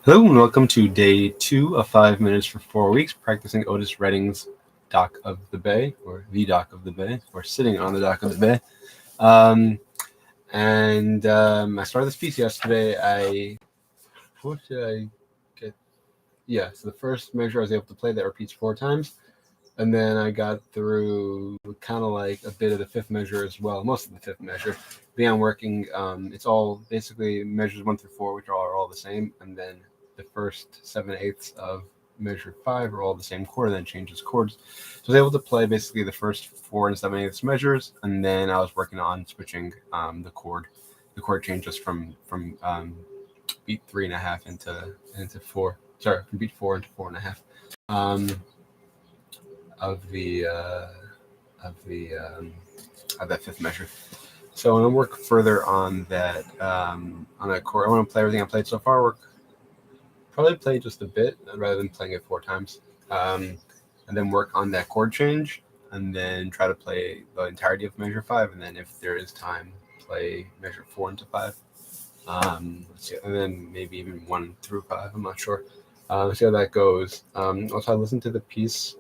Hello and welcome to day 2 of 5 minutes for 4 weeks, practicing Otis Redding's Dock of the Bay, or the Dock of the Bay, or sitting on the Dock of the Bay. I started this piece yesterday. What did I get? Yeah, so the first measure I was able to play that repeats 4 times, and then I got through kind of like a bit of the fifth measure as well, most of the fifth measure. I'm working, it's all basically measures 1 through 4, which are all the same, and then the first 7/8 of measure 5 are all the same chord, and then changes chords. So I was able to play basically the first 4 and 7/8 measures, and then I was working on switching the chord changes from beat 3.5 into 4. Sorry, from beat 4 into 4.5 of the of that fifth measure. So I'm gonna work further on that chord. I want to play everything I played so far. Probably play just a bit rather than playing it 4 times, and then work on that chord change, and then try to play the entirety of measure 5, and then if there is time, play measure 4 into 5. Let's see, and then maybe even 1 through 5. I'm not sure. Let's see how that goes. Also, I listened to the piece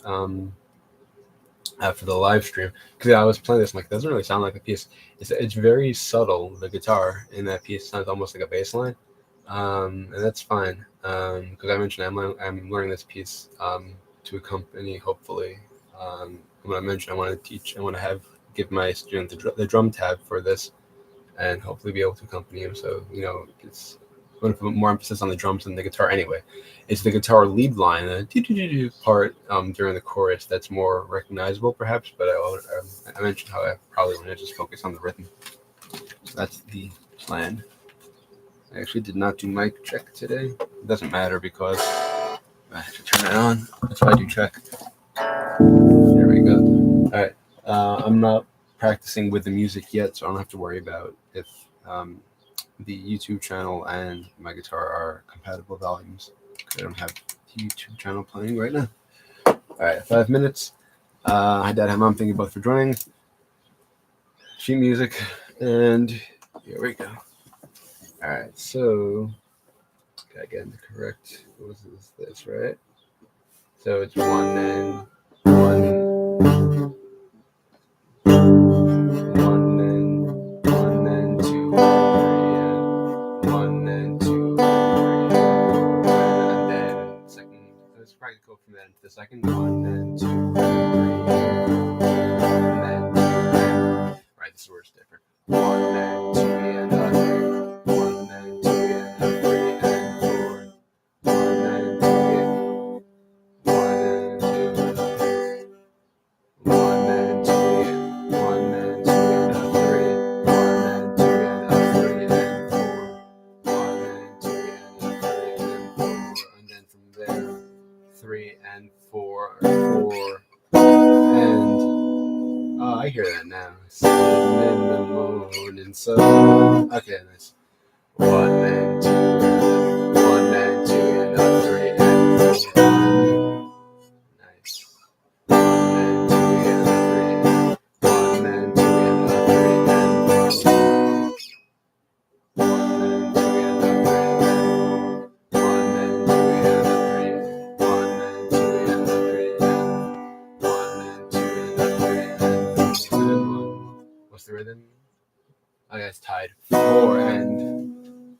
after the live stream, because I was playing this. I'm like, it doesn't really sound like a piece. It's very subtle. The guitar in that piece sounds almost like a bass line, and that's fine. Because I mentioned I'm learning this piece to accompany. Hopefully, when I mentioned I want to teach, I want to give my student the drum tab for this, and hopefully be able to accompany him. So it's going to put more emphasis on the drums than the guitar anyway. It's the guitar lead line, the part during the chorus that's more recognizable perhaps, but I mentioned how I probably want to just focus on the rhythm. So that's the plan. I actually did not do mic check today. It doesn't matter because I have to turn it on. That's why I do check. There we go. All right. I'm not practicing with the music yet, so I don't have to worry about if the YouTube channel and my guitar are compatible volumes. I don't have the YouTube channel playing right now. All right, 5 minutes. Hi, Dad. Hi, Mom. Thank you both for joining. Sheet music, and here we go. All right, so gotta get in the correct. What is this, right? So it's 1 and 1. 1 and 1 and 2 and 3 and 1 and 2 and 3 and then second. Let's probably go from that into the second. 1 and 2 and 3 and then 2 and right. This word's different. 1 and 2 and 3. 1 and 2 and 3 and 4. 1 and 2 and 1 and 2 and 3. 1 and 2 and 1 and 2 and 3. 1 and 2 and 3 and 4. 1 and 2 and 3 and 4. And then from there, 3 and 4 4 and I hear that now. Sitting in the morning sun. Okay, nice. 1 and 2 and 1 and 2 and 3 and 4. Nice. 1 and 2 and 3. 1 and 2 and 3 and 4. 1 and 2 and 3 and 4. 1 and 2 and 3. 1 and 2 and 3 and 1 and 2 and 3 and 4 and 1. What's the rhythm? Oh, yeah, it's tied. 4 and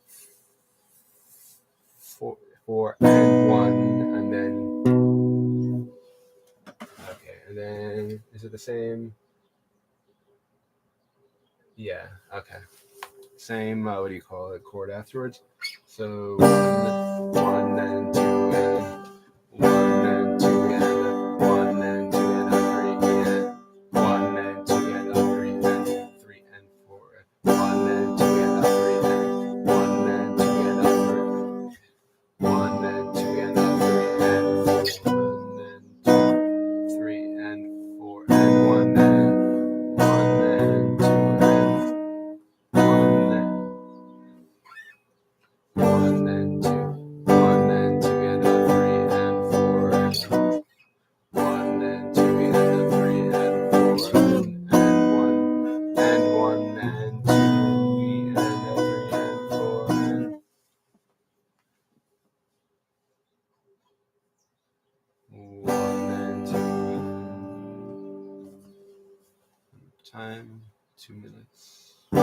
4 and 1, and then okay, and then is it the same? Yeah, okay. Same, what do you call it, chord afterwards. So 1 and 2 and 1 and 2 and 1 and 2 and 3 and 1 and 2 and 3 and 3 and 4. 1 and 2 and 3 and 1 and 2 and 3. 1 and 2 and 3 and 4. 1 and 2, 3 and 4 and 1 and 1 and 2 and 1 and 1 and 2, 1 and 2 Time 2 minutes. 1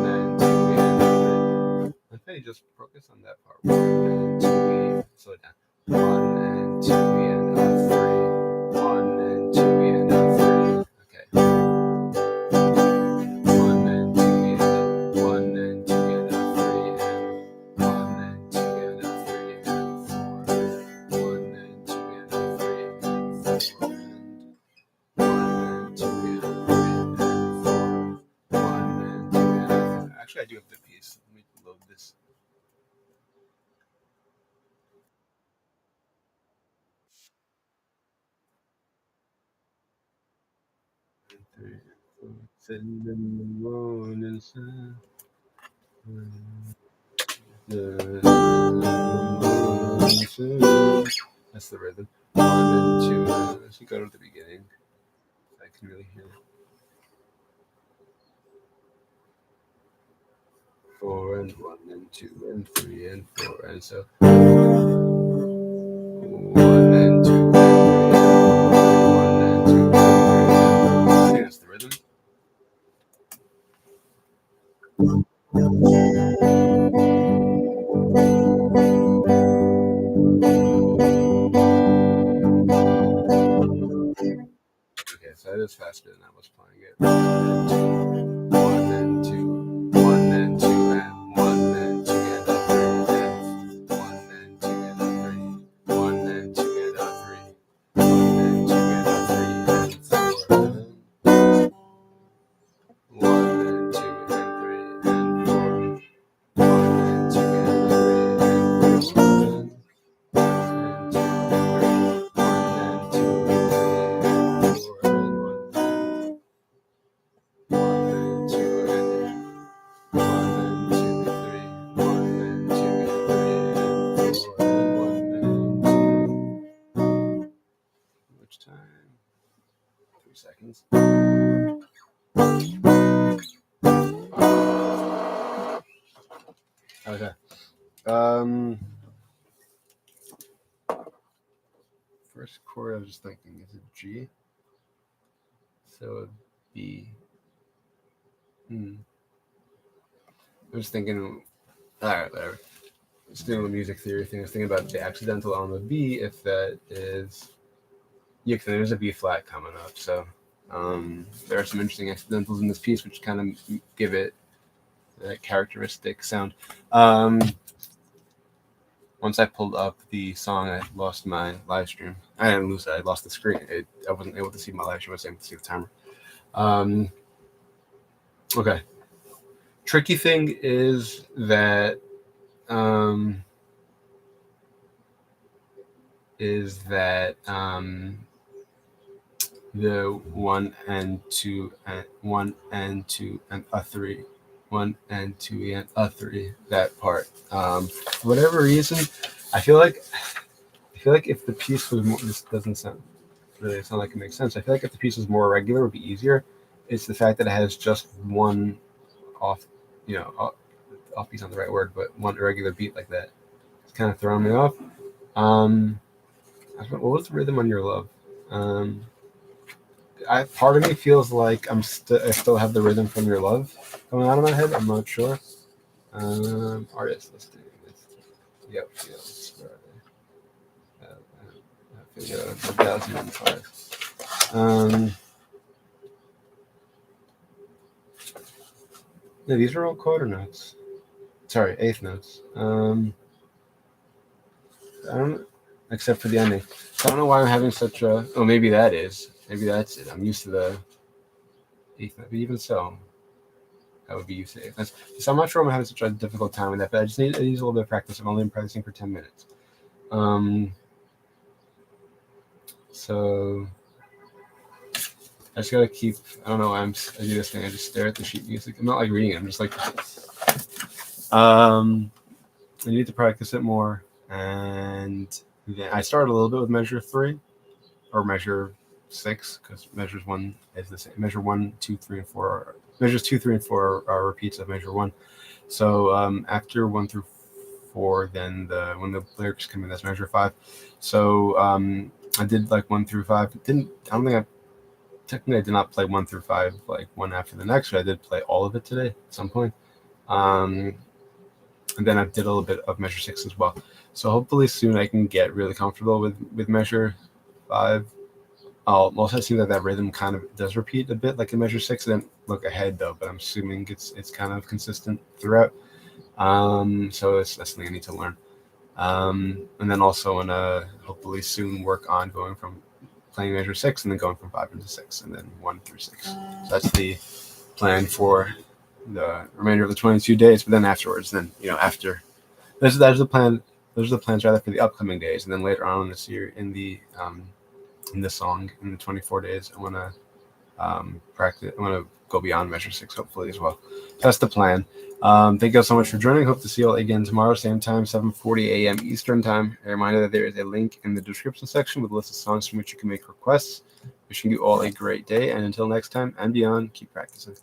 and 2 and 3. Okay, just focus on that part. 1 and 2 and slow it down. 1 and 2 and 3. 1 and 2 and 3. Okay. 1 and 2 and 1 and 2 and 3 and 1 and 2 and 3 and 4. 1 and 2 and 3 and 4 and 1 and 2 and 3 and 4. 1 and 2 and 3. Actually, I do have the piece. Let me load this. Sitting in the morning sun. That's the rhythm. 1 and 2. Let's go to the beginning. I can really hear it. 4 and 1 and 2 and 3 and 4 and so 1 and 2 and 3 and 1 and 2 and 3 and 4. I think that's the rhythm. Okay, so that is faster than I was playing it. 1 and 2, 1 and 2 and 1 and 2 and 3 and 1 and 2 and 3, 1 and 2 and 3, 1 and 2 and 3 and 4 and 1 and 2 and 3 and 4, 1 and 2 and 3 and 4 and time? 3 seconds. Okay. First chord I was just thinking, is it G? So B. I was thinking, alright, whatever. Just doing the music theory thing. I was thinking about the accidental on the B, if that is, yeah, because there's a B flat coming up. So there are some interesting accidentals in this piece, which kind of give it that characteristic sound. Once I pulled up the song, I lost my live stream. I didn't lose it. I lost the screen. I wasn't able to see my live stream. I was able to see the timer. Okay. Tricky thing is that the 1 and 2 and 1 and 2 and a 3, 1 and 2 and a 3, that part. For whatever reason, I feel like if the piece was more, this doesn't sound like it makes sense. I feel like if the piece was more regular, it would be easier. It's the fact that it has just one off beat's not the right word, but one irregular beat like that. It's kind of throwing me off. What was the rhythm on Your Love? Part of me feels like I still have the rhythm from Your Love going on in my head. I'm not sure. Artist listing. Yep. Video 2005. Yeah, these are all quarter notes. Sorry, eighth notes. I don't, except for the ending. So I don't know why I'm having such a. Oh, maybe that's it. I'm used to the eighth note, but even so, I would be used to it. So I'm not sure I'm having such a difficult time with that, but I need a little bit of practice. I've only been practicing for 10 minutes. So I just gotta keep. I don't know why I do this thing. I just stare at the sheet music. I'm not like reading it. I'm just like. I need to practice it more, and then I started a little bit with measure 3 or measure 6 because measures 1 is the same. Measure 1, 2, 3, and 4. Measures 2, 3, and 4 are repeats of measure 1. So after 1 through 4, then when the lyrics come in, that's measure 5. So I did like 1 through 5. I don't think I technically I did not play 1 through 5 like one after the next, but I did play all of it today at some point. And then I did a little bit of Measure 6 as well. So hopefully soon I can get really comfortable with Measure 5. I'll also see that rhythm kind of does repeat a bit like in Measure 6. I didn't look ahead though, but I'm assuming it's kind of consistent throughout. So that's something I need to learn. And then also want to hopefully soon work on going from playing Measure 6 and then going from 5 into 6 and then 1 through 6. So that's the plan for the remainder of the 22 days. But then afterwards, after there's the plan. Those are the plans rather for the upcoming days, and then later on this year in the song in the 24 days, I want to practice. I want to go beyond Measure 6 hopefully as well. That's the plan. Thank you all so much for joining. Hope to see you all again tomorrow, same time, 7:40 a.m. Eastern time. A reminder that there is a link in the description section with a list of songs from which you can make requests. Wishing you all a great day, and until next time and beyond, keep practicing.